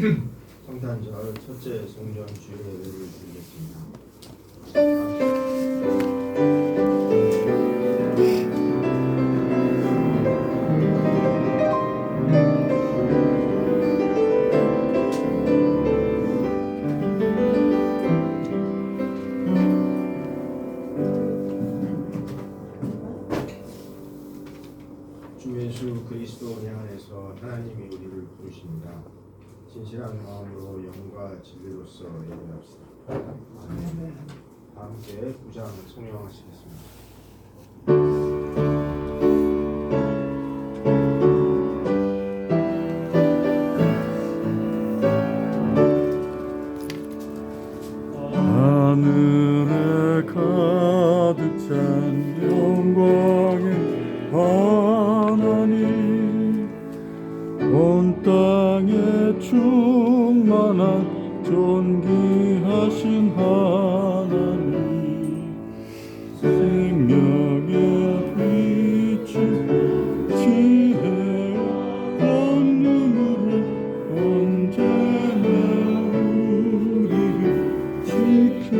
성탄절 첫째 성전 주일 예배를 드리겠습니다. 주 예수 그리스도 은혜 안에서 하나님이 우리를 부르십니다. 진실한 마음으로 영과 진리로서 예배합시다. 다 함께 9장 성령하시겠습니다. 하늘에 가득 찬 영광의 하나님, 온 땅에 충만한 존귀하신 하나님, 생명의 빛을 지혜와 권능으로 언제나 우리를 지키시오.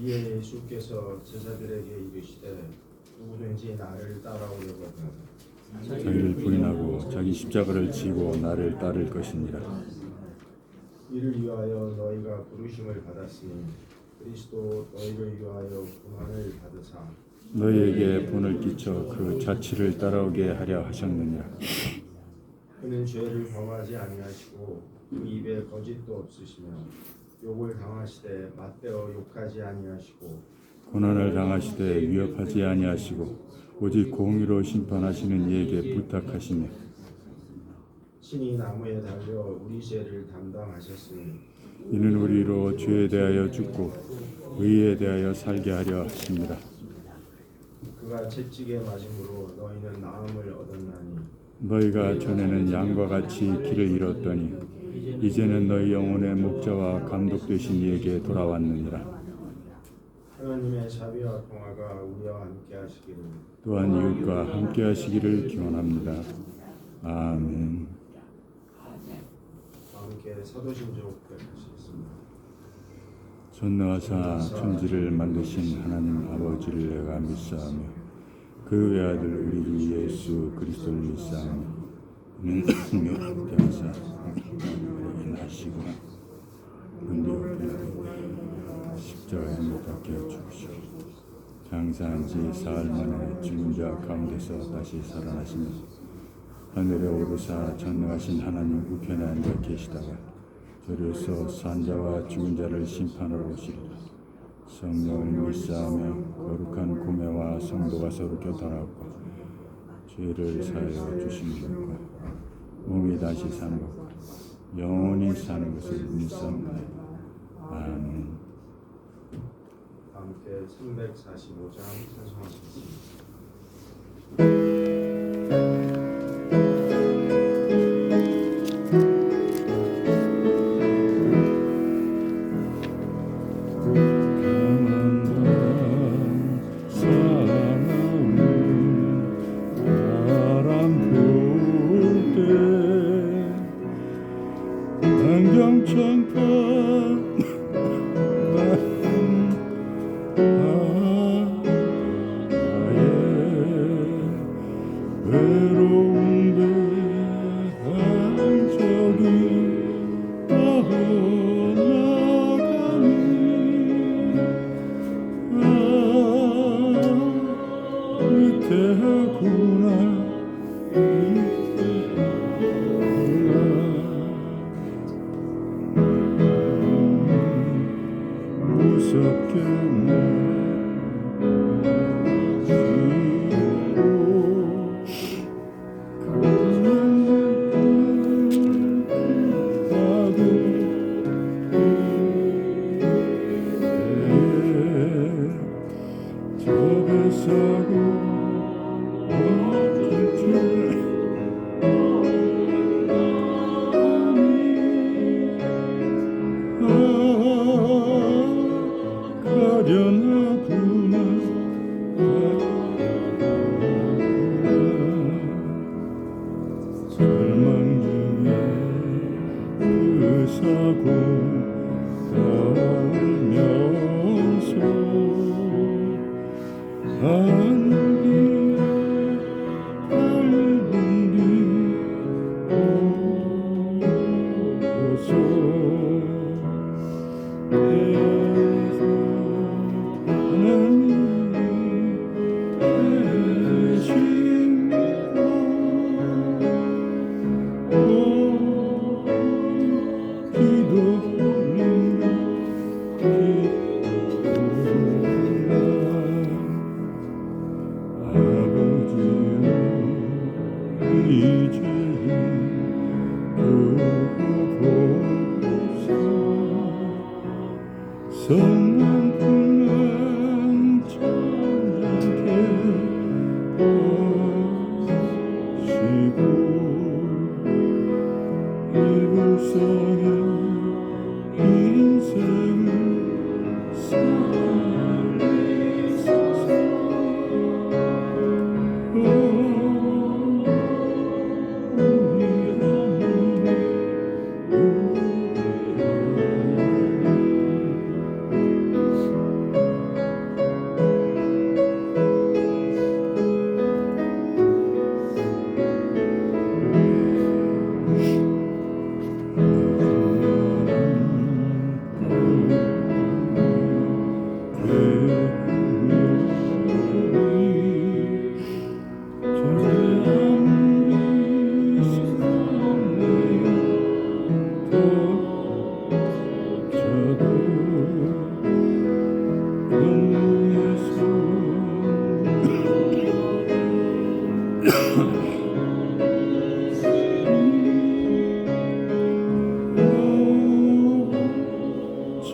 이에 예수께서 제자들에게 이르시되 누구든지 나를 따라오려거든 자기를 부인하고 자기 십자가를 지고 나를 따를 것이니라. 이를 위하여 너희가 부르심을 받았으니 그리스도 너희를 위하여 고난을 받으사 너희에게 본을 끼쳐 그 자치를 따라오게 하려 하셨느니라. 그는 죄를 범하지 아니하시고 그 입에 거짓도 없으시며 욕을 당하시되 맞대어 욕하지 아니하시고 고난을 당하시되 위협하지 아니하시고 오직 공의로 심판하시는 이에게 부탁하시며 친히 나무에 달려 우리 죄를 담당하셨으니 이는 우리로 죄에 대하여 죽고 의에 대하여 살게 하려 하십니다. 그가 채찍에 맞음으로 너희는 나음을 얻었나니 너희가 전에는 양과 같이 길을 잃었더니 이제는 너희 영혼의 목자와 감독 되신 이에게 돌아왔느니라. 하나님의 자비와 평화가 우리와 함께 하시기를 또한 이웃과 함께 하시기를 기원합니다. 아멘. 함께 사도신조 고백하시겠습니다. 전능하사 천지를 만드신 하나님 아버지를 내가 믿사오며 그 외아들 우리 주 예수 그리스도를 믿사오며 이는 묘대하사 우리에게 나시고 은혜롭게 십자가에 못 박혀 죽으시고 장사한 지 사흘 만에 죽은 자 가운데서 다시 살아나시며 하늘에 오르사 전능하신 하나님 우편에 앉아 계시다가 저리에서 산자와 죽은 자를 심판하러 오시리라. 성령을 믿사하며 거룩한 구매와 성도가 서로 교통하고 죄를 사하여 주시는 것과 몸이 다시 사는 것과 영원히 사는 것을 믿사옵나이다. 아멘. 함께 345장 찬송하시겠습니다.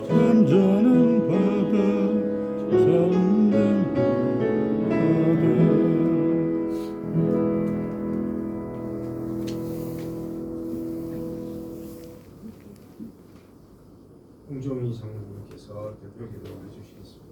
잔잔한 바다 잠든 바다 홍종희 장로님께서 대표 기도해 주시겠습니다.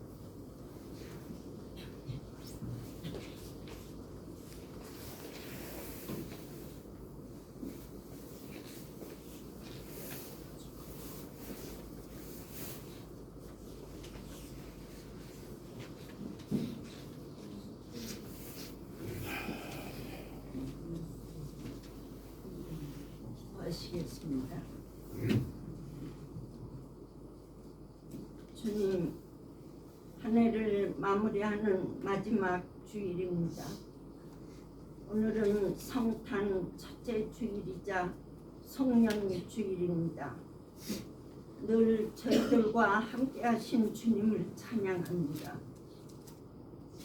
하시겠습니다. 주님, 한 해를 마무리하는 마지막 주일입니다. 오늘은 성탄 첫째 주일이자 송년 주일입니다. 늘 저희들과 함께 하신 주님을 찬양합니다.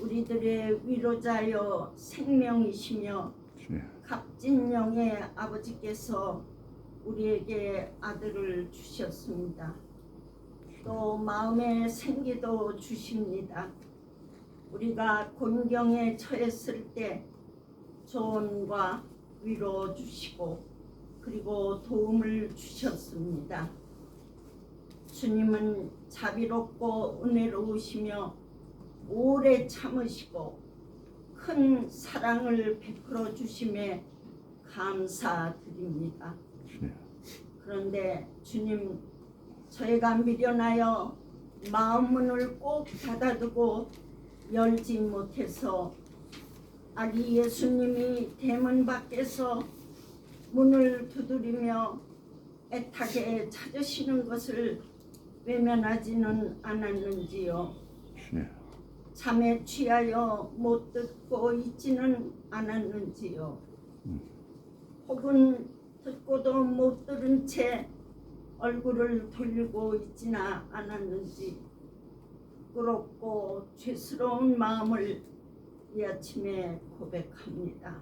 우리들의 위로자여 생명이시며 갑진영의 아버지께서 우리에게 아들을 주셨습니다. 또 마음의 생기도 주십니다. 우리가 곤경에 처했을 때 조언과 위로 주시고 그리고 도움을 주셨습니다. 주님은 자비롭고 은혜로우시며 오래 참으시고 큰 사랑을 베풀어 주심에 감사드립니다. 그런데 주님, 저희가 미련하여 마음문을 꼭 닫아두고 열지 못해서 아기 예수님이 대문 밖에서 문을 두드리며 애타게 찾으시는 것을 외면하지는 않았는지요. 잠에 취하여 못 듣고 있지는 않았는지요. 혹은 듣고도 못 들은 채 얼굴을 돌리고 있지는 않았는지 부끄럽고 죄스러운 마음을 이 아침에 고백합니다.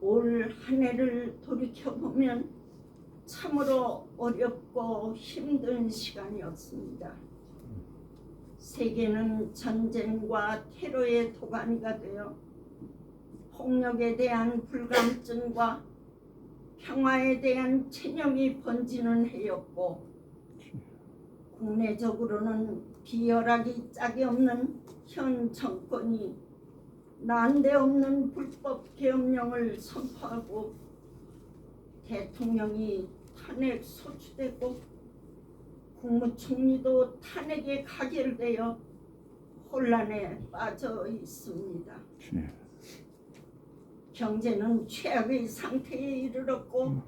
올 한 해를 돌이켜보면 참으로 어렵고 힘든 시간이었습니다. 세계는 전쟁과 테러의 도가니가 되어 폭력에 대한 불감증과 평화에 대한 체념이 번지는 해였고 국내적으로는 비열하기 짝이 없는 현 정권이 난데없는 불법 계엄령을 선포하고 대통령이 탄핵 소추되고 국무총리도 탄핵에 가결되어 혼란에 빠져 있습니다. 경제는 최악의 상태에 이르렀고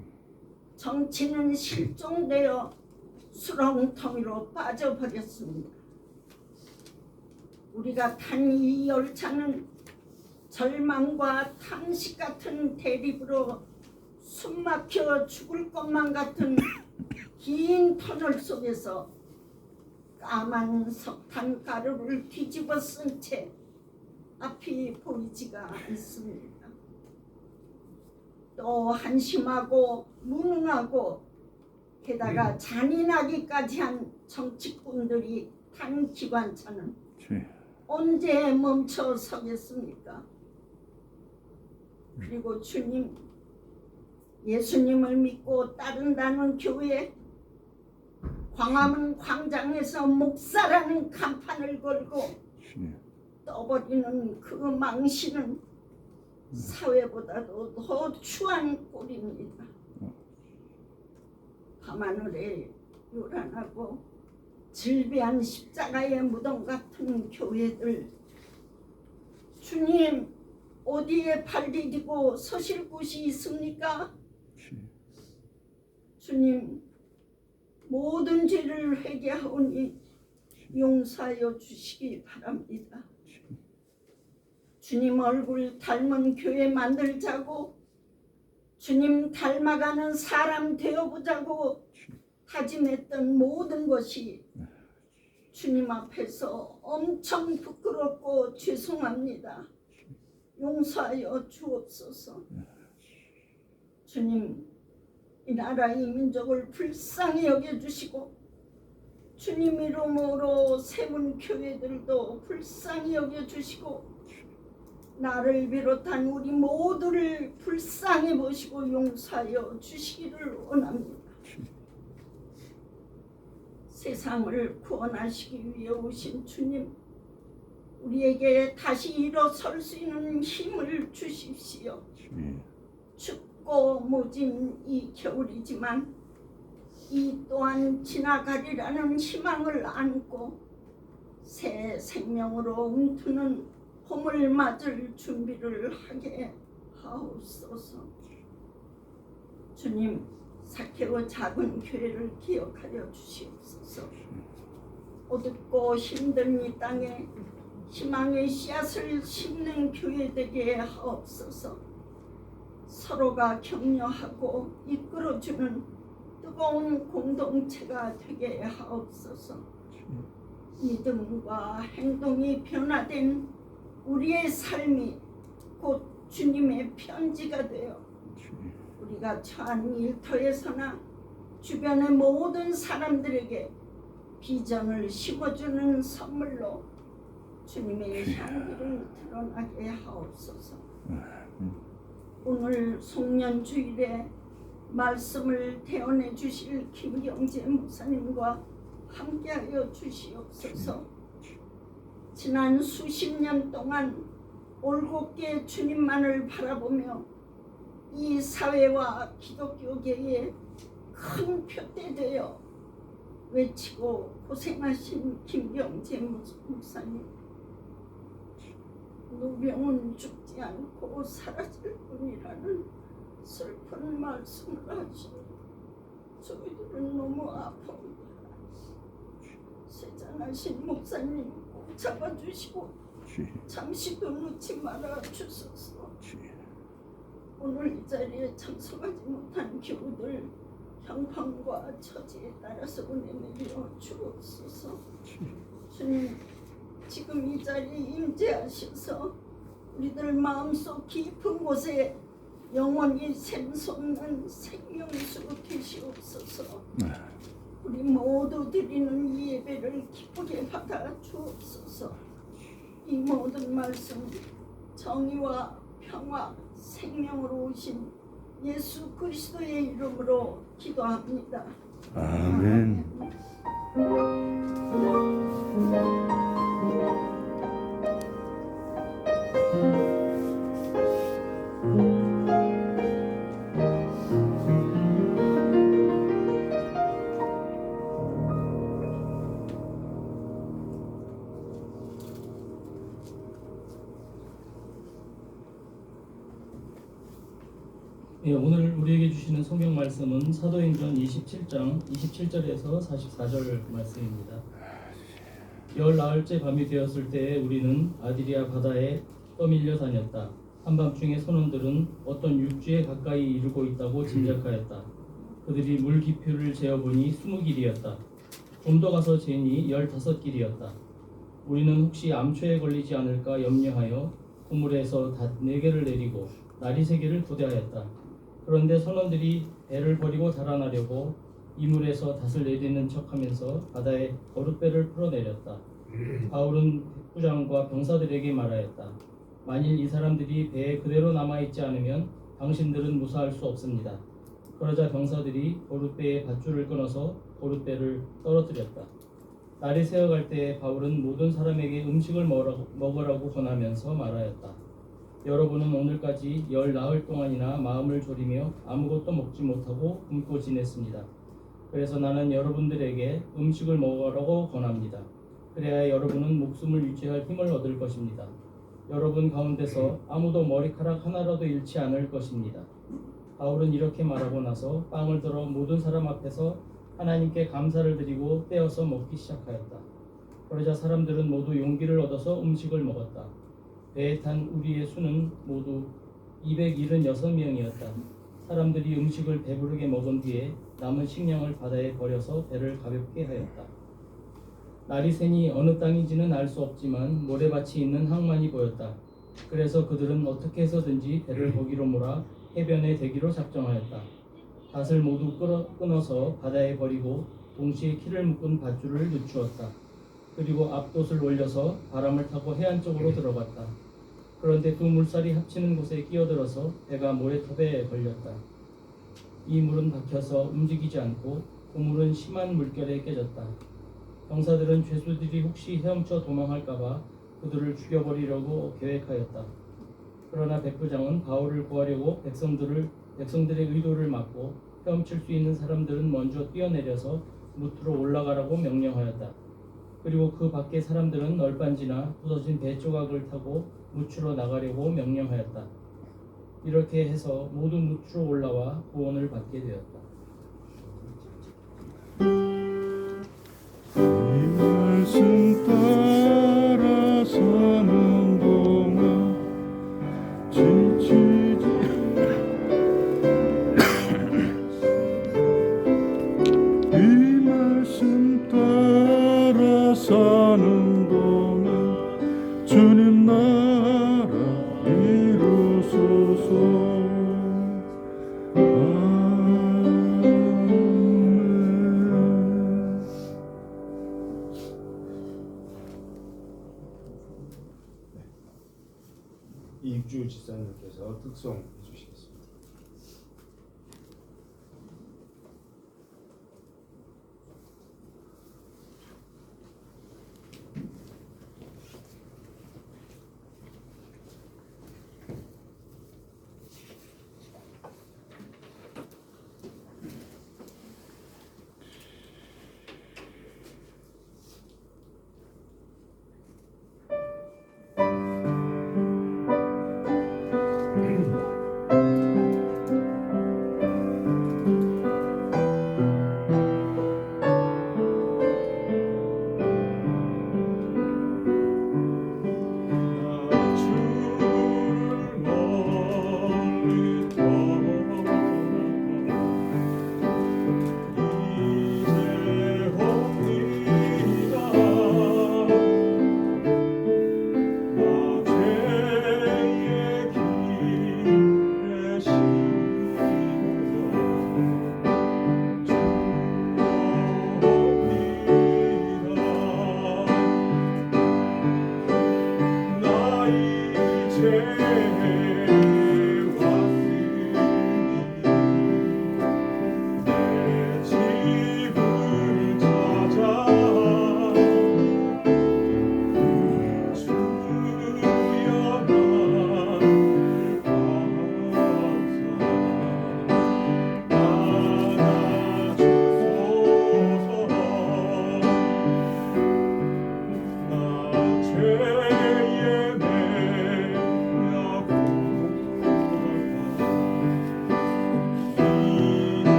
정치는 실종되어 수렁텅이로 빠져버렸습니다. 우리가 탄 이 열차는 절망과 탐식 같은 대립으로 숨막혀 죽을 것만 같은 긴 터널 속에서 까만 석탄 가루를 뒤집어 쓴 채 앞이 보이지가 않습니다. 또 한심하고 무능하고 게다가 잔인하기까지 한 정치꾼들이 탄 기관차는 언제 멈춰 서겠습니까? 그리고 주님, 예수님을 믿고 따른다는 교회, 광화문 광장에서 목사라는 간판을 걸고 떠버리는 그 망신은 사회보다도 더 추한 꼴입니다. 밤하늘에 요란하고 질비한 십자가의 무덤 같은 교회들, 주님 어디에 발 디디고 서실 곳이 있습니까? 주님, 모든 죄를 회개하오니 용서하여 주시기 바랍니다. 주님 얼굴 닮은 교회 만들자고, 주님 닮아가는 사람 되어보자고 다짐했던 모든 것이 주님 앞에서 엄청 부끄럽고 죄송합니다. 용서하여 주옵소서. 주님, 이 나라 이 민족을 불쌍히 여겨주시고 주님 이름으로 세운 교회들도 불쌍히 여겨주시고 나를 비롯한 우리 모두를 불쌍히 보시고 용서하여 주시기를 원합니다. 세상을 구원하시기 위해 오신 주님, 우리에게 다시 일어설 수 있는 힘을 주십시오. 춥고 모진 이 겨울이지만 이 또한 지나가리라는 희망을 안고 새 생명으로 움트는 봄을 맞을 준비를 하게 하옵소서. 주님, 사케오 작은 교회를 기억하여 주시옵소서. 어둡고 힘든 이 땅에 희망의 씨앗을 심는 교회 되게 하옵소서. 서로가 격려하고 이끌어주는 뜨거운 공동체가 되게 하옵소서. 믿음과 행동이 변화된 우리의 삶이 곧 주님의 편지가 되어 우리가 처한 일터에서나 주변의 모든 사람들에게 비전을 심어주는 선물로 주님의 향기를 드러나게 하옵소서. 오늘 송년주일에 말씀을 대언해 주실 김경재 목사님과 함께하여 주시옵소서. 지난 수십 년 동안 올곧게 주님만을 바라보며 이 사회와 기독교계에 큰 표대되어 외치고 고생하신 김경재 목사님, 누명은 죽지 않고 사라질 뿐이라는 슬픈 말씀을 하시니 저희들은 너무 아픕니다. 세잔하신 목사님 꼭 잡아주시고 잠시도 놓지 말아 주소서. 오늘 이 자리에 참석하지 못한 교우들 형편과 처지에 따라서 은혜 내려 주옵소서. 주님, 지금 이 자리에 임재하셔서 우리들 마음속 깊은 곳에 영원히 샘솟는 생명수 계시옵소서. 우리 모두 드리는 이 예배를 기쁘게 받아 주옵소서. 이 모든 말씀 정의와 평화 생명으로 오신 예수 그리스도의 이름으로 기도합니다. 아멘. 예, 오늘 우리에게 주시는 성경 말씀은 사도행전 27장 27절에서 44절 말씀입니다. 열 나흘째 밤이 되었을 때에 우리는 아디리아 바다에 떠밀려 다녔다. 한밤중에 선원들은 어떤 육지에 가까이 이르고 있다고 짐작하였다. 그들이 물 깊이를 재어보니 20길이었다. 좀 더 가서 재니 15길이었다. 우리는 혹시 암초에 걸리지 않을까 염려하여 그물에서 닷 4개를 내리고 나리 3개를 부대하였다. 그런데 선원들이 배를 버리고 달아나려고 이물에서 닷을 내리는 척하면서 바다에 거룻배를 풀어내렸다. 바울은 백부장과 병사들에게 말하였다. 만일 이 사람들이 배에 그대로 남아있지 않으면 당신들은 무사할 수 없습니다. 그러자 병사들이 거룻배의 밧줄을 끊어서 거룻배를 떨어뜨렸다. 날이 새어갈 때에 바울은 모든 사람에게 음식을 먹으라고 권하면서 말하였다. 여러분은 오늘까지 열 나흘 동안이나 마음을 졸이며 아무것도 먹지 못하고 굶고 지냈습니다. 그래서 나는 여러분들에게 음식을 먹으라고 권합니다. 그래야 여러분은 목숨을 유지할 힘을 얻을 것입니다. 여러분 가운데서 아무도 머리카락 하나라도 잃지 않을 것입니다. 바울은 이렇게 말하고 나서 빵을 들어 모든 사람 앞에서 하나님께 감사를 드리고 떼어서 먹기 시작하였다. 그러자 사람들은 모두 용기를 얻어서 음식을 먹었다. 배에 탄 우리의 수는 모두 276명이었다. 사람들이 음식을 배부르게 먹은 뒤에 남은 식량을 바다에 버려서 배를 가볍게 하였다. 날이 새니 어느 땅인지는 알 수 없지만 모래밭이 있는 항만이 보였다. 그래서 그들은 어떻게 해서든지 배를 거기로 몰아 해변에 대기로 작정하였다. 닷을 모두 끊어서 바다에 버리고 동시에 키를 묶은 밧줄을 늦추었다. 그리고 앞돛을 올려서 바람을 타고 해안 쪽으로 들어갔다. 그런데 두 물살이 합치는 곳에 끼어들어서 배가 모래톱에 걸렸다. 이 물은 박혀서 움직이지 않고 그물은 심한 물결에 깨졌다. 병사들은 죄수들이 혹시 헤엄쳐 도망할까봐 그들을 죽여버리려고 계획하였다. 그러나 백부장은 바울을 구하려고 백성들의 의도를 막고 헤엄칠 수 있는 사람들은 먼저 뛰어내려서 무트로 올라가라고 명령하였다. 그리고 그 밖의 사람들은 널빤지나 부서진 배 조각을 타고 무트로 나가려고 명령하였다. 이렇게 해서 모두 무트로 올라와 구원을 받게 되었다. 이 말씀 따라 사는 동안 지치지 이 말씀 따라 사는 동안 주님 나라 이루소서. 이익주 집사님께서 특송해 주시겠습니다.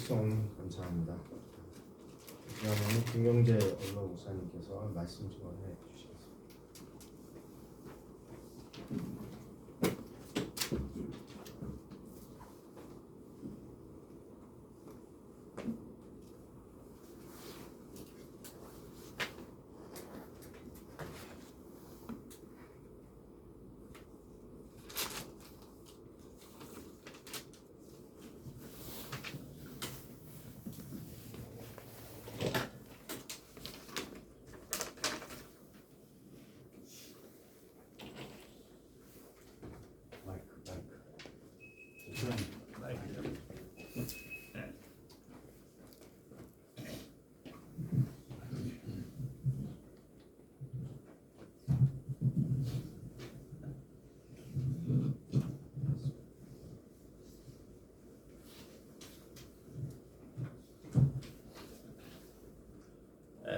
합성 감사합니다. 그러면 김경재 언론 목사님께서 말씀 증언해 주시겠습니다.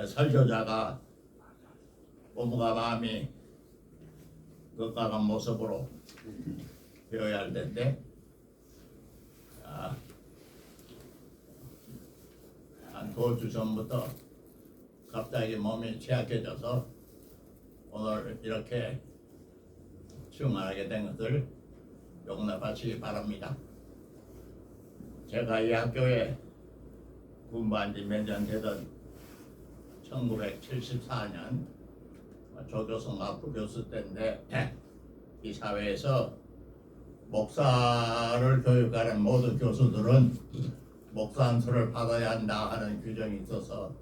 설교자가 몸과 마음이 건강한 모습으로 되어야 할 텐데 한 2주 전부터 갑자기 몸이 취약해져서 오늘 이렇게 증언하게 된 것을 용납하시기 바랍니다. 제가 이 학교에 공부한 지 몇 년 되던 1974년 조교수나 부교수 때인데 이 사회에서 목사를 교육하는 모든 교수들은 목사 안수를 받아야 한다 하는 규정이 있어서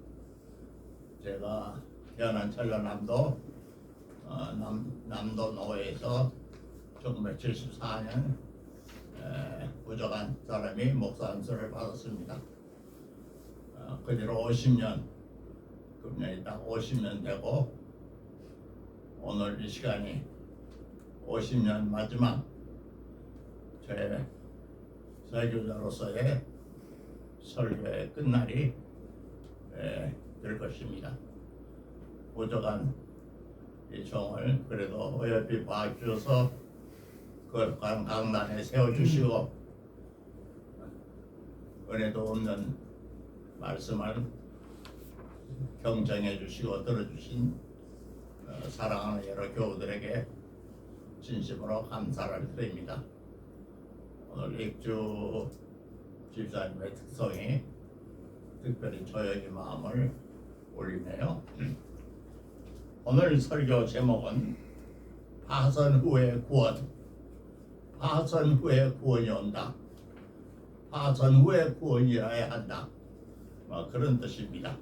제가 태어난 전라남도 남도 노회에서 1974년 부족한 사람이 목사 안수를 받았습니다. 그 뒤로 50년 금년이 딱 50년 되고 오늘 이 시간이 50년 마지막 저의 설교자로서의 설교의 끝날이 될 것입니다. 부족한 이 종을 그래도 어여삐 봐주셔서 거룩한 강단에 세워주시고 은혜도 없는 말씀을 경청해 주시고 들어주신 사랑하는 여러 교우들에게 진심으로 감사를 드립니다. 오늘 익주 집사님의 특성이 특별히 저녁의 마음을 올리네요. 오늘 설교 제목은 파선 후의 구원. 파선 후에 구원이 온다. 파선 후에 구원이어야 한다. 그런 뜻입니다.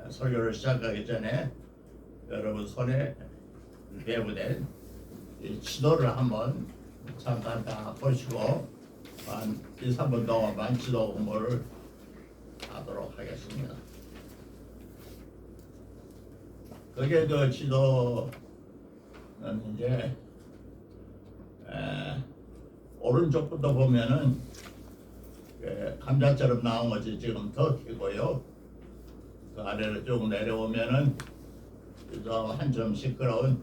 설교를 시작하기 전에 여러분 손에 배부된 이 지도를 한번 잠깐 다 보시고 한 2, 3분 동안만 지도 공부를 하도록 하겠습니다. 그게 그 지도는 이제 오른쪽부터 보면은 감자처럼 나온 것이 지금 터키고요. 그 아래로 쭉 내려오면은 그저 한점 시끄러운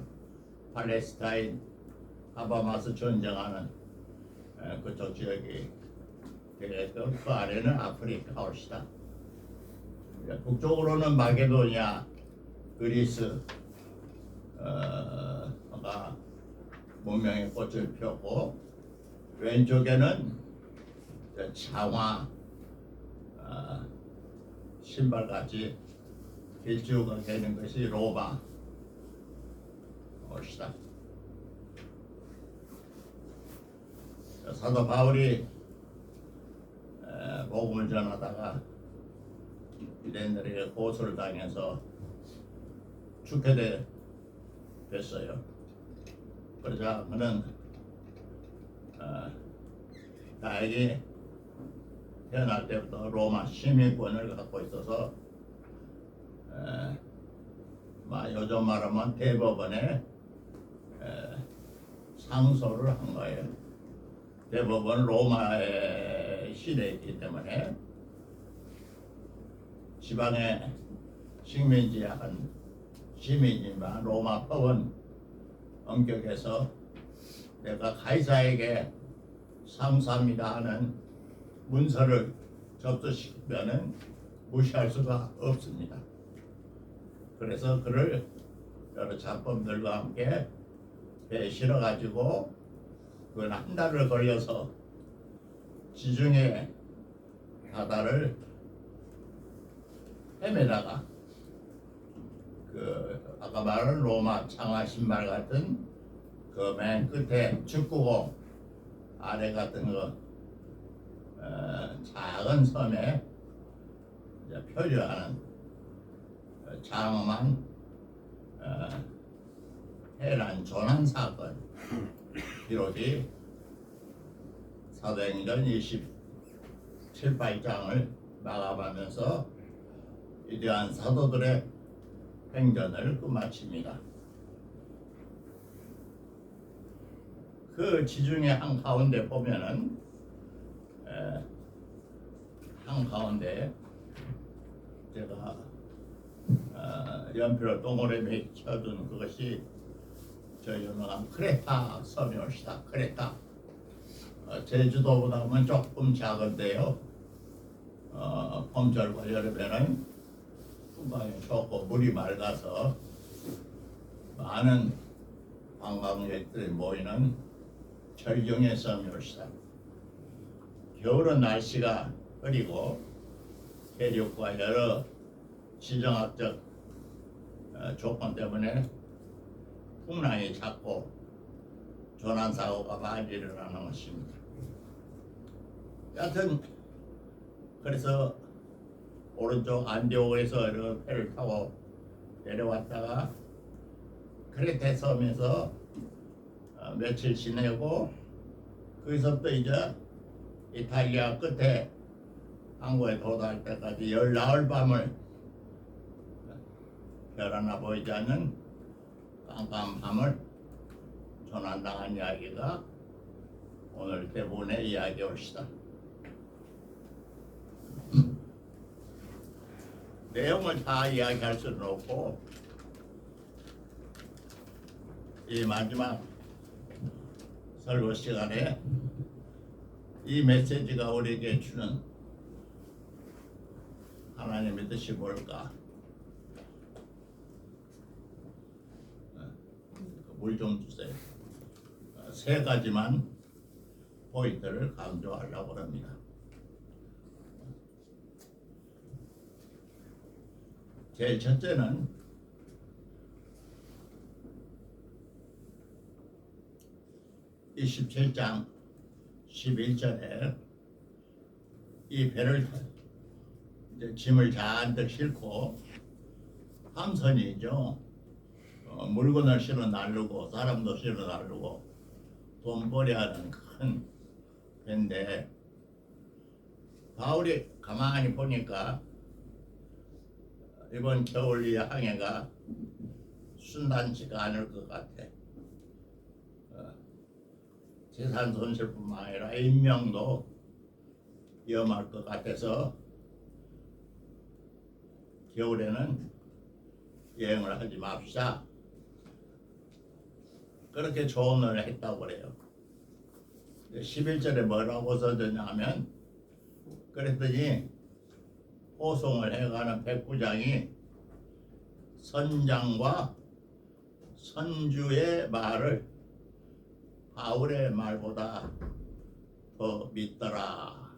팔레스타인 하마스 전쟁하는 그쪽 지역이 되겠고 그 아래는 아프리카 올시다. 북쪽으로는 마게도니아, 그리스가 문명의 꽃을 피웠고 왼쪽에는 장화 신발같이 길쭉하게 되는 것이 로마 올시다. 사도 바울이 복음을 전하다가 유대인들에게 고소를 당해서 죽게 그러자 그는 나에게 태어날 때부터 로마 시민권을 갖고 있어서 요즘 말하면 대법원에 상소를 한 거예요. 대법원 로마의 시대이기 때문에 지방의 식민지 한 시민이지만 로마 법원 엄격해서 내가 가이사에게 상소합니다 하는 문서를 접수시키면은 무시할 수가 없습니다. 그래서 그를 여러 작품들과 함께 배에 실어가지고 그건 한 달을 걸려서 지중해 바다를 헤매다가 그 아까 말한 로마 장화 신발 같은 그 맨 끝에 축구공 아래 같은 거 작은 섬에 이제 표류하는 장엄한 해란 조난 사건 비롯이 사도행전 27, 8장을 마감하면서 위대한 사도들의 행전을 끝마칩니다. 그 지중해 한가운데 보면은 한가운데 제가 연필로 동그라미 쳐둔 그것이 저 유명한 크레타 섬이옵시다. 크레타. 제주도보다는 조금 작은데요. 봄철과 여름에는 풍광이 좋고 물이 맑아서 많은 관광객들이 모이는 절경의 섬이옵시다. 겨울은 날씨가 흐리고 대륙과 여러 지정학적 조건 때문에 풍랑이 작고 조난 사고가 많이 일어나는 것입니다. 여하튼 그래서 오른쪽 안디오에서 이렇게 배를 타고 내려왔다가 크레테 섬에서 며칠 지내고 거기서부터 이제 이탈리아 끝에 항구에 도달할 때까지 14밤을 별 하나 보이지 않는 깜깜한 밤을 조난당한 이야기가 오늘 대부분의 이야기입니다. 내용을 다 이야기할 수는 없고 이 마지막 설교 시간에 이 메시지가 우리에게 주는 하나님의 뜻이 뭘까? 물 좀 주세요. 세 가지만 포인트를 강조하려고 합니다. 제일 첫째는 이 17장 11절에 이 배를 이제 짐을 잔뜩 싣고 함선이죠. 물건을 실어 나르고 사람도 실어 나르고 돈벌이 하는 큰 배인데 바울이 가만히 보니까 이번 겨울 이 항해가 순탄치가 않을 것 같아. 재산 손실뿐만 아니라 인명도 위험할 것 같아서 겨울에는 여행을 하지 맙시다. 그렇게 조언을 했다고 그래요. 11절에 뭐라고 써졌냐면 그랬더니 호송을 해가는 백부장이 선장과 선주의 말을 바울의 말보다 더 믿더라.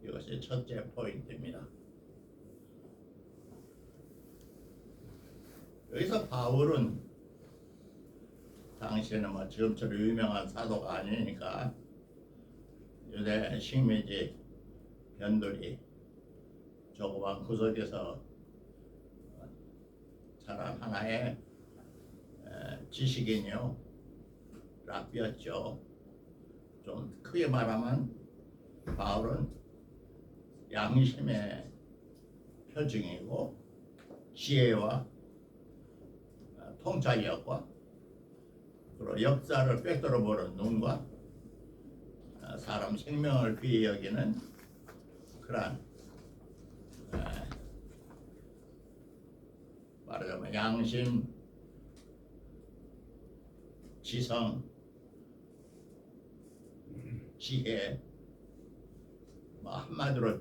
이것이 첫째 포인트입니다. 여기서 바울은 당시에는 뭐 지금처럼 유명한 사도가 아니니까 유대 식민지 변두리 조그만 구석에서 자란 하나의 지식인이요 랍비였죠. 좀 크게 말하면 바울은 양심의 표징이고 지혜와 통찰력과 그리고 역사를 꿰뚫어 보는 눈과 사람 생명을 귀히 여기는 그러한 말하자면 양심, 지성, 지혜 뭐 한마디로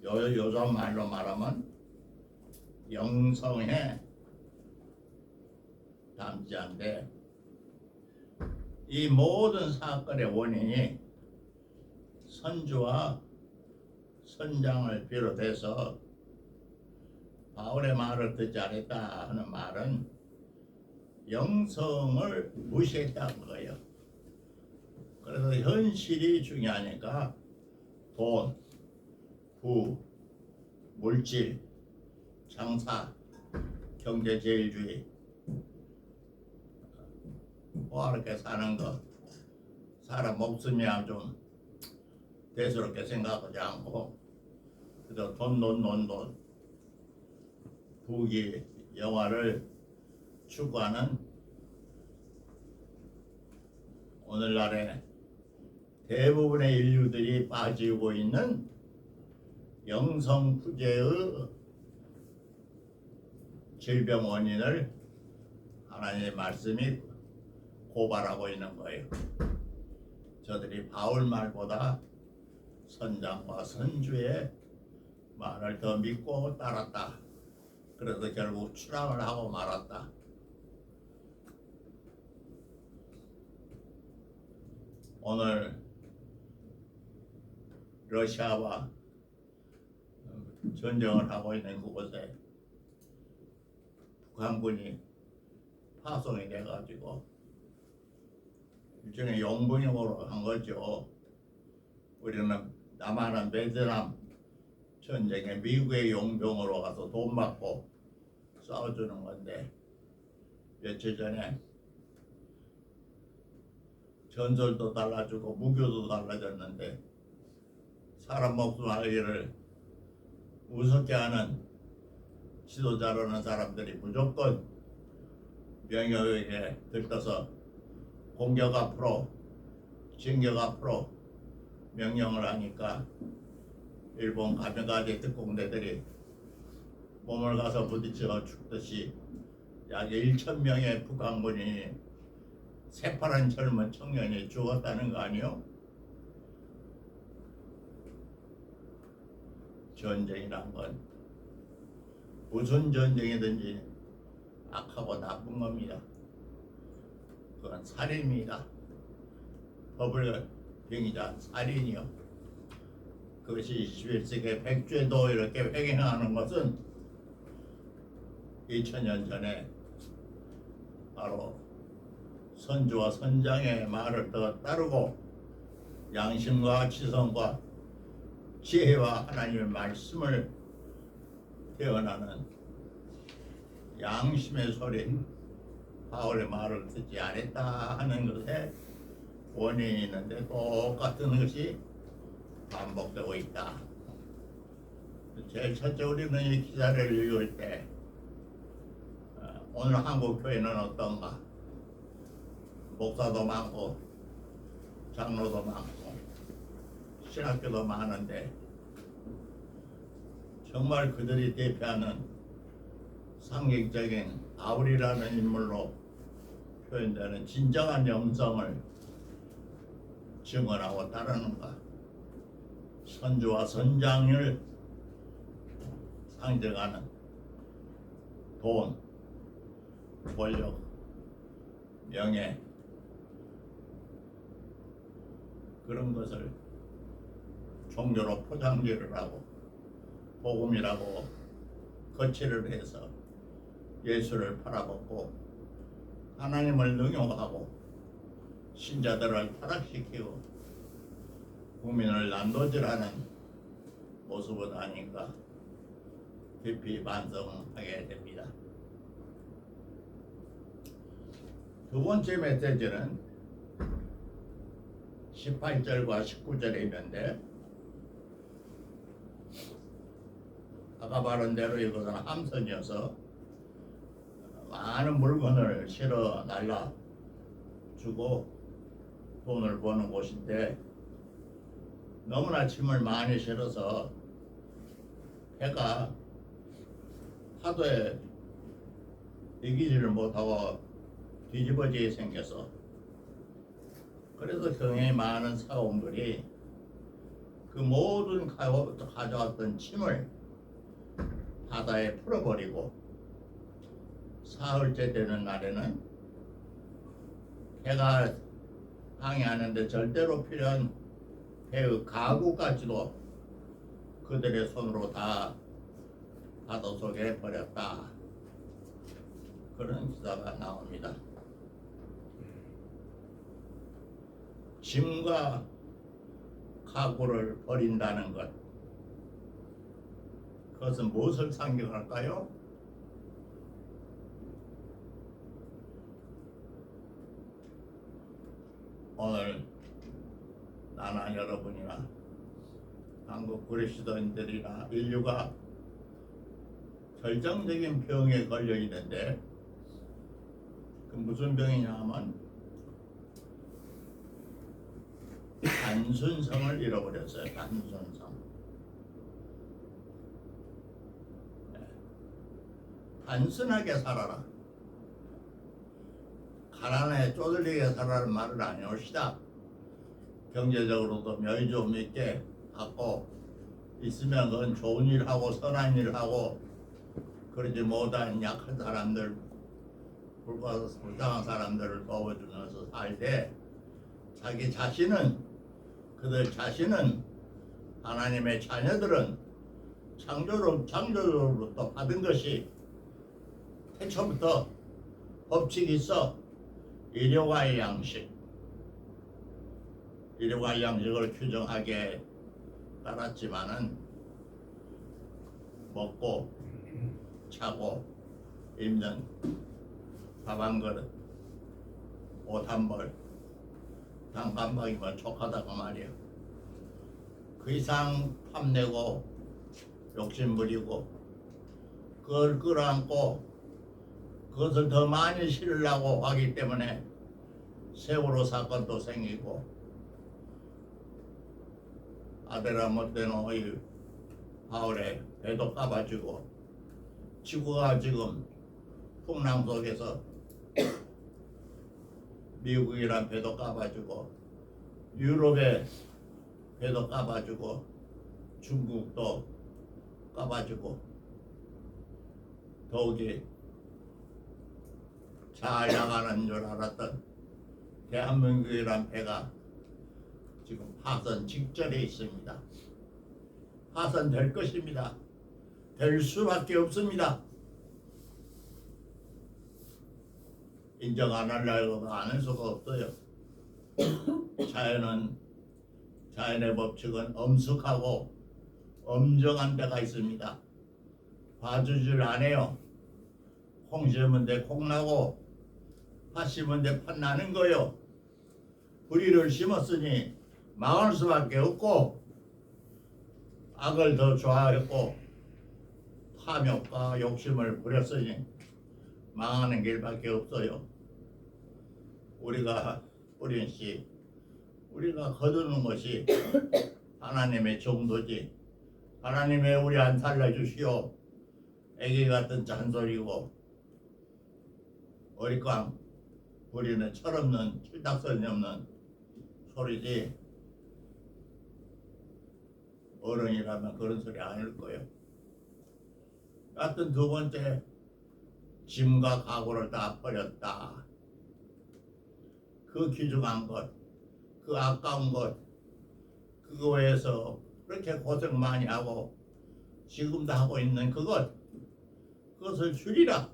요즘 말로 말하면 영성의 담자인데, 이 모든 사건의 원인이 선주와 선장을 비롯해서 바울의 말을 듣지 않았다 하는 말은 영성을 무시했다는 거예요. 그래서 현실이 중요하니까 돈, 부, 물질, 장사, 경제제일주의, 호화롭게 사는 것, 사람 목숨이야 좀 대수롭게 생각하지 않고 그저 돈, 부귀, 영화를 추구하는 오늘날의 대부분의 인류들이 빠지고 있는 영성부재의 질병 원인을 하나님의 말씀이 고발하고 있는 거예요. 저들이 바울 말보다 선장과 선주의 말을 더 믿고 따랐다. 그래서 결국 추락을 하고 말았다. 오늘 러시아와 전쟁을 하고 있는 그곳에 북한군이 파송이 돼가지고 일종의 용병으로 한 거죠. 우리는 남한은 베트남 전쟁에 미국의 용병으로 가서 돈 받고 싸워주는 건데, 며칠 전에 전설도 달라주고 무교도 달라졌는데 사람 목숨 알기를 우습게 하는 지도자라는 사람들이 무조건 명예에 들떠서 공격 앞으로, 진격 앞으로 명령을 하니까 일본 가메가제 특공대들이 몸을 가서 부딪혀 죽듯이 약 1,000명의 북한군이 새파란 젊은 청년이 죽었다는 거 아니요? 전쟁이란 건 무슨 전쟁이든지 악하고 나쁜 겁니다. 그건 살인입니다. 법을 행위자 살인이요. 그것이 21세기 백죄도 이렇게 횡행하는 것은 2000년 전에 바로 선주와 선장의 말을 더 따르고 양심과 지성과 지혜와 하나님의 말씀을 태어나는 양심의 소리, 바울의 말을 듣지 않았다 하는 것에 원인이 있는데 똑같은 것이 반복되고 있다. 제일 첫째, 우리는 이 기사를 읽을 때 오늘 한국 교회는 어떤가? 목사도 많고 장로도 많고 신학교도 많은데 정말 그들이 대표하는 상징적인 바울이라는 인물로 표현되는 진정한 영성을 증언하고 따르는가? 선주와 선장을 상징하는 돈, 권력, 명예, 그런 것을 종교로 포장지를 하고 복음이라고 거치를 해서 예수를 팔아먹고 하나님을 능욕하고 신자들을 타락시키고 국민을 난도질하는 모습은 아닌가 깊이 반성하게 됩니다. 두 번째 메시지는 18절과 19절에 있는데, 아까 말한 대로 이것은 함선이어서 많은 물건을 실어 날라주고 돈을 버는 곳인데, 너무나 짐을 많이 실어서 배가 파도에 이기지를 못하고 뒤집어지게 생겨서, 그래서 굉장히 많은 사원들이 그 모든 가져왔던 침을 바다에 풀어버리고 사흘째 되는 날에는 해가 항해하는데 절대로 필요한 배의 가구까지도 그들의 손으로 다 바다 속에 버렸다. 그런 기사가 나옵니다. 짐과 가구를 버린다는 것, 그것은 무엇을 상징할까요? 오늘 나나 여러분이나 한국 그리스도인들이나 인류가 결정적인 병에 걸려 있는데, 그 무슨 병이냐 하면 단순성을 잃어버렸어요. 단순성. 단순하게 살아라. 가난에 쪼들리게 살아라는 말을 안 해옵시다. 경제적으로도 여유 좀 있게 하고 있으면 그건 좋은 일 하고 선한 일 하고, 그러지 못한 약한 사람들, 불쌍한 사람들을 도와주면서 살 때 자기 자신은, 그들 자신은, 하나님의 자녀들은 창조로부터 받은 것이 태초부터 법칙이 있어. 일용할 양식, 일용할 양식을 규정하게 따랐지만은 먹고 자고 입는 밥 한 그릇, 옷 한 벌, 단감박이면 족하다고 말이야. 그 이상 탐내고 욕심 부리고 그걸 끌어안고 그것을 더 많이 실으려고 하기 때문에 세월호 사건도 생기고, 아데라 못되노의 바울에 배도 까봐주고, 지구가 지금 풍랑 속에서 미국이란 배도 까봐주고, 유럽의 배도 까봐주고, 중국도 까봐주고, 더욱이 잘 나가는 줄 알았던 대한민국이란 배가 지금 파선 직전에 있습니다. 파선될 것입니다. 될 수밖에 없습니다. 인정 안 하려고 안 할 수가 없어요. 자연의 법칙은 엄숙하고 엄정한 데가 있습니다. 봐주질 안 해요. 콩 심은 데 콩 나고 팥 심은 데 팥 나는 거요. 뿌리를 심었으니 망할 수밖에 없고, 악을 더 좋아했고 탐욕과 욕심을 부렸으니 망하는 길밖에 없어요. 우리가 뿌린 씨, 우리가 거두는 것이 하나님의 정도지. 하나님의 우리 안 살려주시오 애기 같은 잔소리고, 어리광 부리는 철없는 칠딱선이 없는 소리지, 어른이라면 그런 소리 아닐 거예요. 하여튼 두 번째, 짐과 가구를 다 버렸다. 그 귀중한 것, 그 아까운 것, 그거 위해서 그렇게 고생 많이 하고 지금도 하고 있는 그것을 줄이라,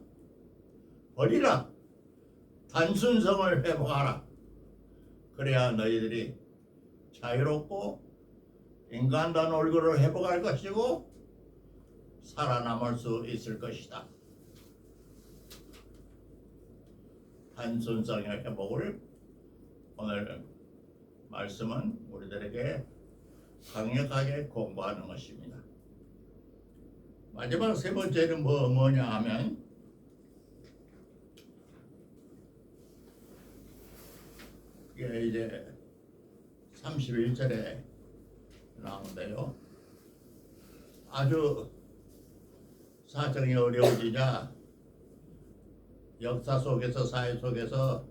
버리라, 단순성을 회복하라. 그래야 너희들이 자유롭고 인간다운 얼굴을 회복할 것이고 살아남을 수 있을 것이다. 단순성의 회복을 오늘 말씀은 우리들에게 강력하게 공부하는 것입니다. 마지막 세 번째는 뭐냐 하면, 이게 이제 31절에 나오는데요. 아주 사정이 어려워지자 역사 속에서, 사회 속에서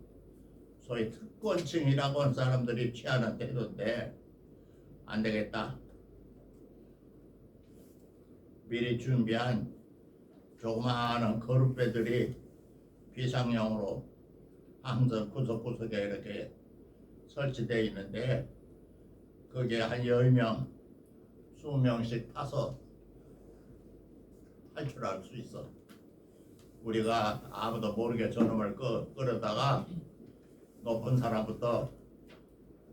소위 특권층이라고 하는 사람들이 취하는 태도인데, 안 되겠다. 미리 준비한 조그마한 거룻배들이 비상용으로 항상 구석구석에 이렇게 설치되어 있는데 거기에 한 10명, 20명씩 타서 탈출할 수 있어. 우리가 아무도 모르게 저놈을 끌어다가 높은 사람부터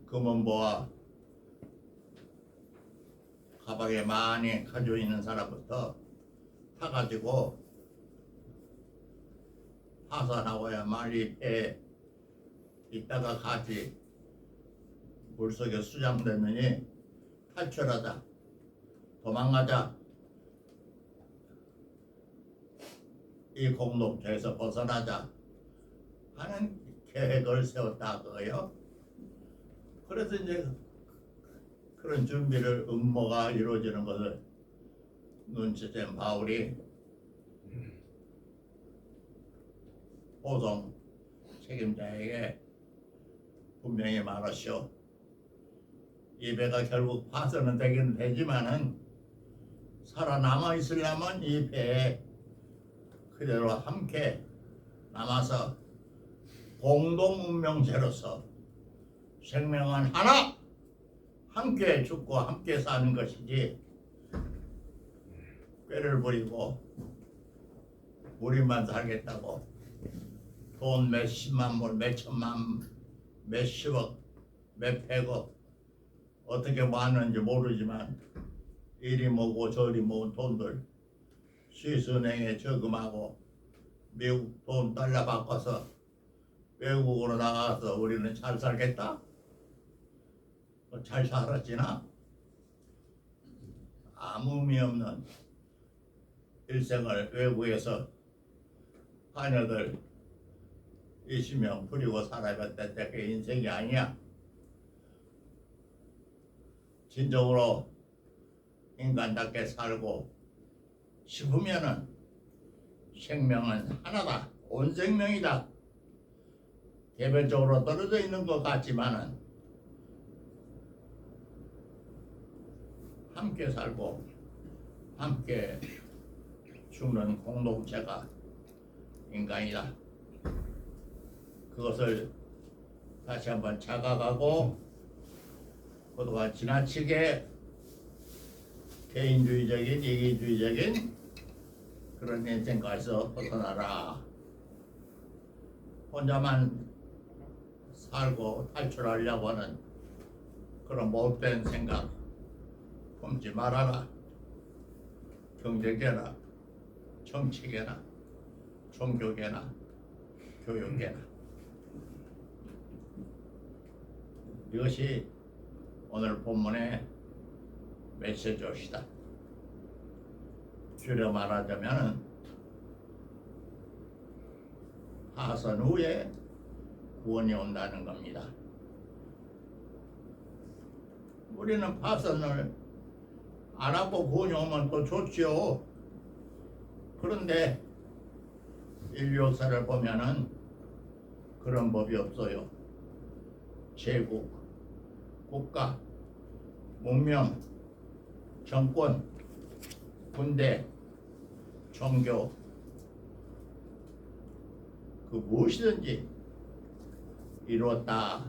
금은보와 가방에 많이 가지고 있는 사람부터 타가지고 파산하고야 말이 배에 있다가 같이 물속에 수장됐느니 탈출하자, 도망가자, 이 공동체에서 벗어나자 하는 계획을 세웠다 그거요. 그래서 이제 그런 준비를 음모가 이루어지는 것을 눈치챈 바울이 호송 책임자에게 분명히 말하시오. 이 배가 결국 파손은 되긴 되지만은 살아남아 있으려면 이 배에 그대로 함께 남아서 공동 운명체로서 생명은 하나, 함께 죽고 함께 사는 것이지 꾀를 부리고 우리만 살겠다고 돈 몇십만 불, 몇천만, 몇십억, 몇백억 어떻게 모았는지 모르지만 이리 모고 저리 모은 돈들 스위스은행에 저금하고 미국 돈 달러 바꿔서 외국으로 나가서 우리는 잘 살겠다? 잘 살았지나? 아무 의미 없는 일생을 외국에서 하녀들 20명 부리고 살아봤다. 그게 인생이 아니야. 진정으로 인간답게 살고 싶으면은 생명은 하나다. 온 생명이다. 개별적으로 떨어져 있는 것 같지만은 함께 살고 함께 죽는 공동체가 인간이다. 그것을 다시 한번 자각하고 그동안 지나치게 개인주의적인 이기주의적인 그런 인생까지서 벗어나라. 혼자만 살고 탈출하려고 하는 그런 못된 생각 품지 말아라. 경제계나 정치계나 종교계나 교육계나 이것이 오늘 본문의 메시지입니다. 줄여 말하자면 파선 후에 구원이 온다는 겁니다. 우리는 파선을 안 하고 구원이 오면 또 좋지요. 그런데 인류 역사를 보면은 그런 법이 없어요. 제국, 국가, 문명, 정권, 군대, 종교 그 무엇이든지 이루었다,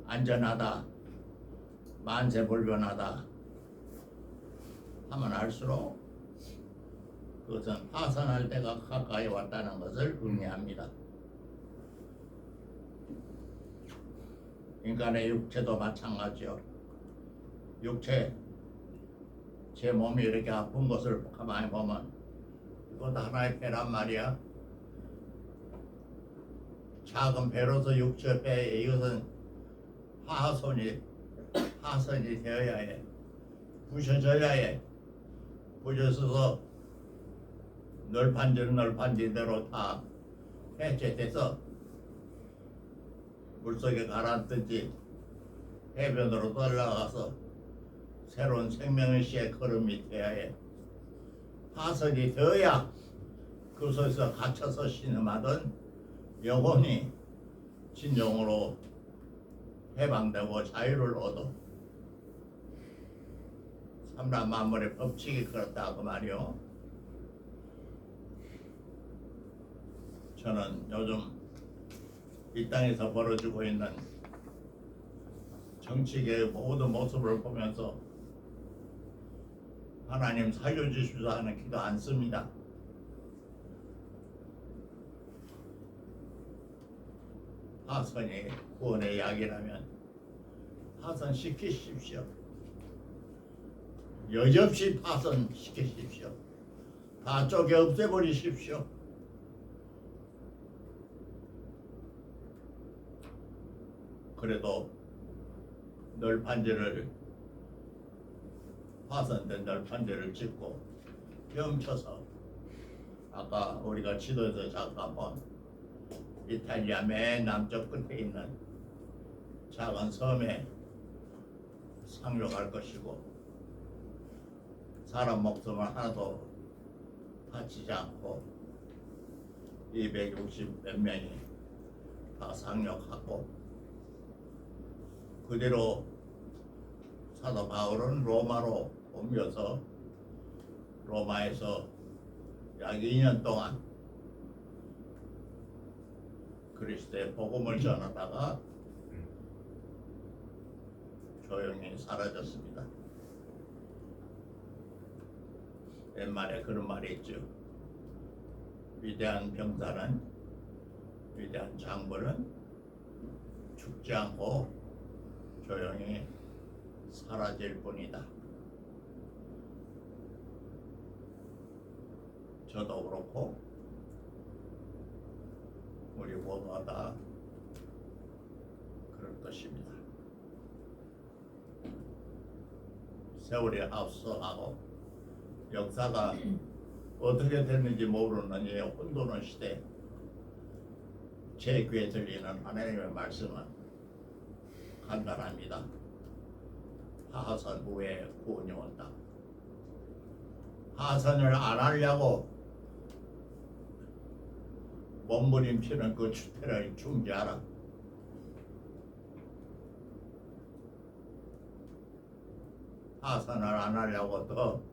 안전하다, 만세불변하다 하면 할수록 그것은 파산할 때가 가까이 왔다는 것을 의미합니다. 인간의 육체도 마찬가지요. 육체, 제 몸이 이렇게 아픈 것을 가만히 보면 이것도 하나의 배란 말이야. 작은 배로서 육체 배, 이것은 파손이 되어야 해. 부셔져야 해. 부셔져서 널판지대로 다 해체돼서 물속에 가라앉든지 해변으로 떠올라가서 새로운 생명의 씨의 걸음이 되어야 해. 파손이 되어야 그 속에서 갇혀서 신음하던 영혼이 진정으로 해방되고 자유를 얻어 삼라 만물의 법칙이 그렇다 그 말이요. 저는 요즘 이 땅에서 벌어지고 있는 정치계의 모든 모습을 보면서 하나님 살려주십시오 하는 기도 안 씁니다. 파선이 구원의 약이라면 파선시키십시오. 여지없이 파선시키십시오. 다 쪼개 없애버리십시오. 그래도 널판지를 파선된 널판지를 찍고 헤엄쳐서 아까 우리가 지도에서 잠깐 본 이탈리아 맨 남쪽 끝에 있는 작은 섬에 상륙할 것이고 사람 목숨을 하나도 다치지 않고 260 몇 명이 다 상륙하고 그대로 사도 바울은 로마로 옮겨서 로마에서 약 2년 동안 그리스도의 복음을 전하다가 조용히 사라졌습니다. 옛말에 그런 말이 있죠. 위대한 병사는 위대한 장군은 죽지 않고 조용히 사라질 뿐이다. 저도 그렇고 우리 모두가 다 그럴 것입니다. 세월이 앞서가고 역사가 어떻게 됐는지 모르는 이 혼돈의 시대, 제 귀에 들리는 하나님의 말씀은 간단합니다. 하선 후에 구원이 온다. 하선을 안 하려고 몸부림치는 그 추태를 중지하라. 하선을 안 하려고 더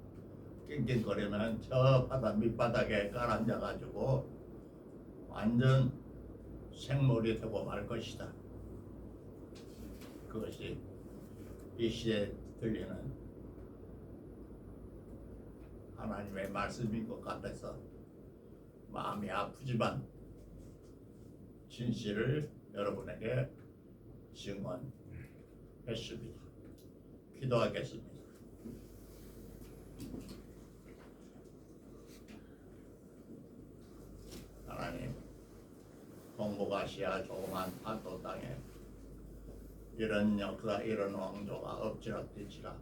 낑낑거리면 저 바다 밑바닥에 깔아앉아가지고 완전 생물이 되고 말 것이다. 그것이 이 시대에 들리는 하나님의 말씀인 것 같아서 마음이 아프지만 진실을 여러분에게 증언했습니다. 기도하겠습니다. 하나님, 동북아시아 조그만 판도 땅에 이런 역사, 이런 왕조가 엎치락뒤치락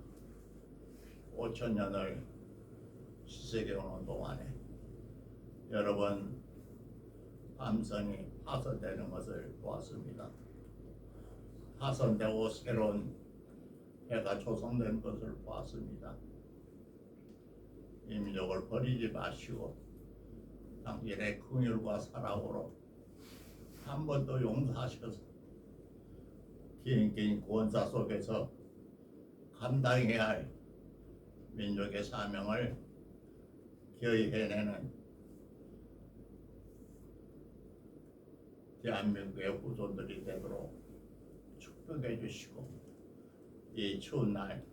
5,000년을 시세겨오는 동안에 여러분 함선이 파손되는 것을 보았습니다. 파손되고 새로운 해가 조성된 것을 보았습니다. 이 민족을 버리지 마시고 당신의 긍휼과 사랑으로 한 번 더 용서하셔서 긴 구원사 속에서 감당해야 할 민족의 사명을 기어이 해내는 대한민국의 후손들이 되도록 축복해 주시고 이 추운 날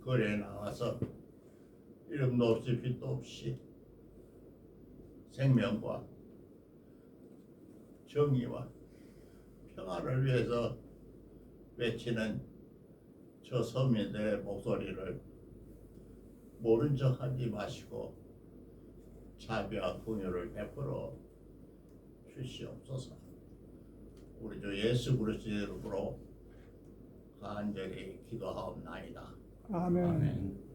거리에 나와서 이름도 없이 빛도 없이 생명과 정의와 평화를 위해서 외치는 저 서민들의 목소리를 모른 척 하지 마시고 자비와 긍휼을 베풀어 주시옵소서. 우리 주 예수 그리스도의 이름으로 간절히 기도하옵나이다. 아멘.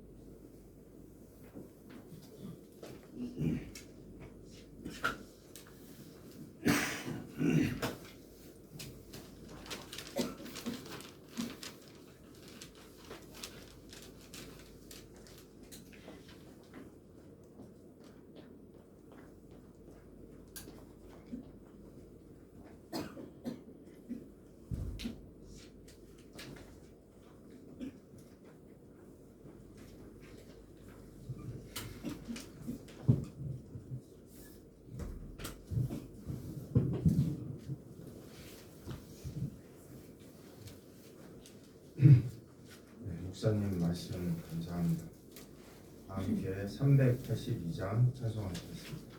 말씀 감사합니다. 함께 382장 찬송하시겠습니다.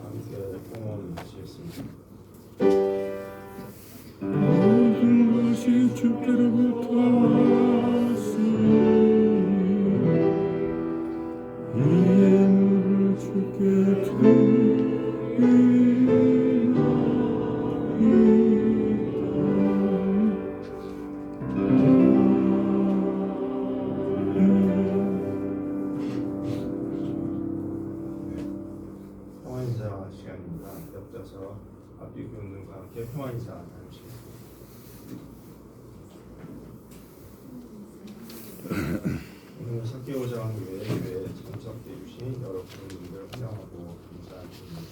함께 봉헌하시겠습니다. 모든 것이 주께로부터 왔으니 이 예물을 주께 드리나이다. 평안인사 시간입니다. 옆자서 앞뒤 교훈들과 함께 평안인사 나누시겠습니다. 오늘 사개오장 교회에 참석해 주신 여러 분들 환영하고 감사드립니다.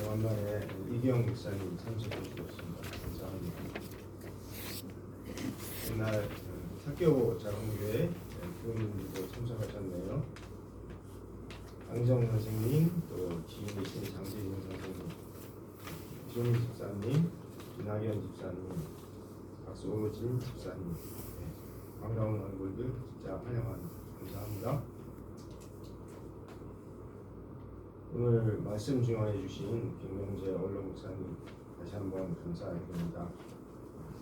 오랜만에 이기영 목사님 참석해 주셨습니다. 감사합니다. 이날 사개오장 교회 부모님도 참석하셨네요. 강정 선생님, 또 지인이신 장재윤 선생님, 이종희 집사님, 김학연 집사님, 박소진 집사님, 반가운 얼굴들 진짜 감사합니다. 오늘 말씀 증언해 주신 김명재 원로 목사님 다시 한번 감사드립니다.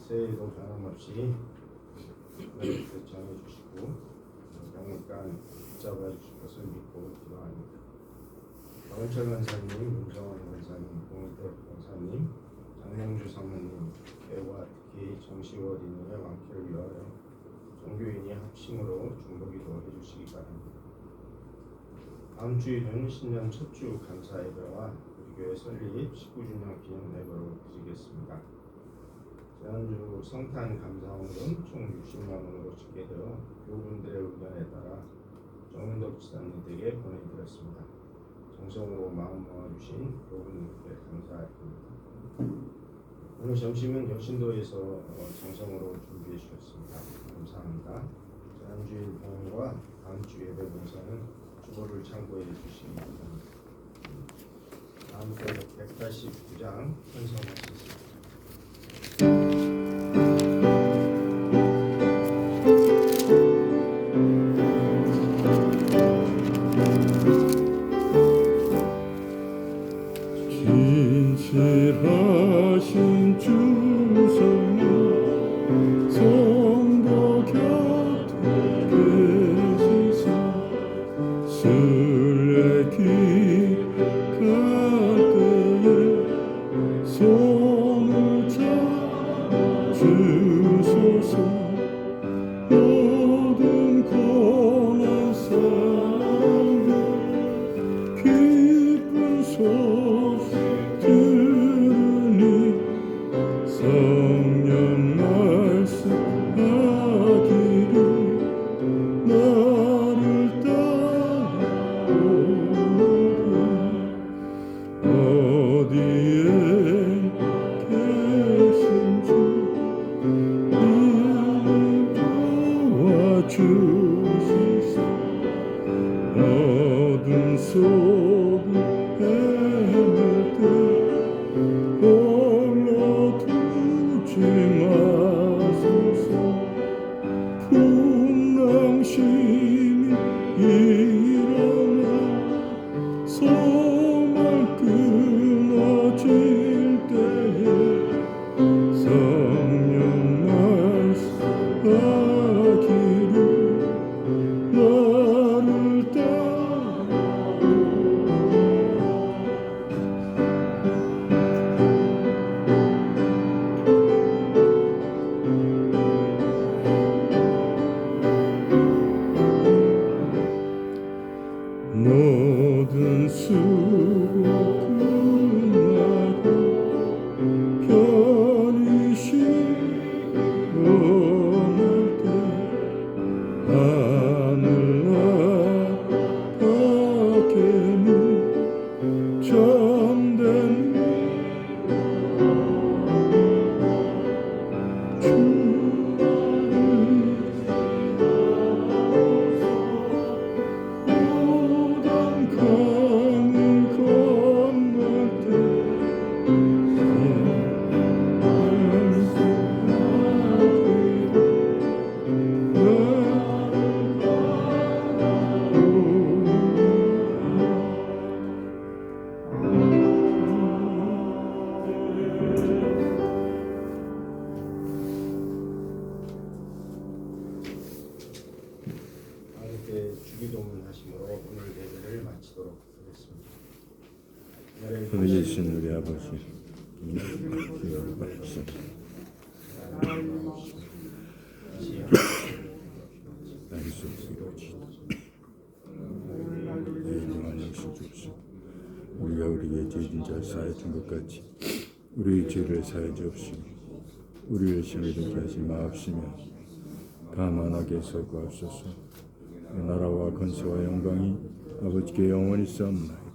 새해에도 변함없이 말씀 전해 주시고 영육간 붙잡아 주실 것을 믿고 기도합니다. 박은철 원사님, 문정원 원사님, 공일대 원사님, 장명주 사모님, 배우와 특히 정시월인의 완쾌를 위하여 종교인이 합심으로 중보기도 해주시기 바랍니다. 다음 주일은 신년 첫 주 감사 예배와 우리 교회 설립 19주년 기념 예배로 드리겠습니다. 지난주 성탄 감사원금 총 60만 원으로 집계되어 교우분들의 의견에 따라 정윤덕 지사님에게 보내드렸습니다. 정성으로 마음 모아주신 교우분들께 감사드립니다. 오늘 점심은 여신도에서 정성으로 준비해 주셨습니다. 감사합니다. 지난주일 봉헌과 다음 주 예배 봉사는 주보를 참고해 주시기 바랍니다. 다음 주 189장 편성하겠습니다. 진실하신 주 성령 성도 곁에 계시사 순례길 갈 때에 손을 잡주소서. 모든 고난 살며 기쁜 소식 들으니 성령 말씀하기를 나를 따라오라. 어디에 계신지 도와주시소. 어둠 속에 헤맬 때 홀로 두지 마소서. 풍랑심이 일어나 소망 끊어질 때에 성령 말씀하기를 나를 모든 수고 끝나고 편히 쉬어날 때 하늘나라 밖에는 참된 함께 주기도문 하심으로 오늘 예배를 마치도록 하겠습니다. 우리 예수님 우리 아버지 기도를 받으시옵소서. 우리가 우리에게 죄진 자 사하여 준 것 같이 우리의 죄를 사하여 주옵시고 우리를 시험에 들게 하지 마옵시며 다만 악에서 구하옵소서. 나라와 권세와 영광이 아버지께 영원히 있사옵나이다.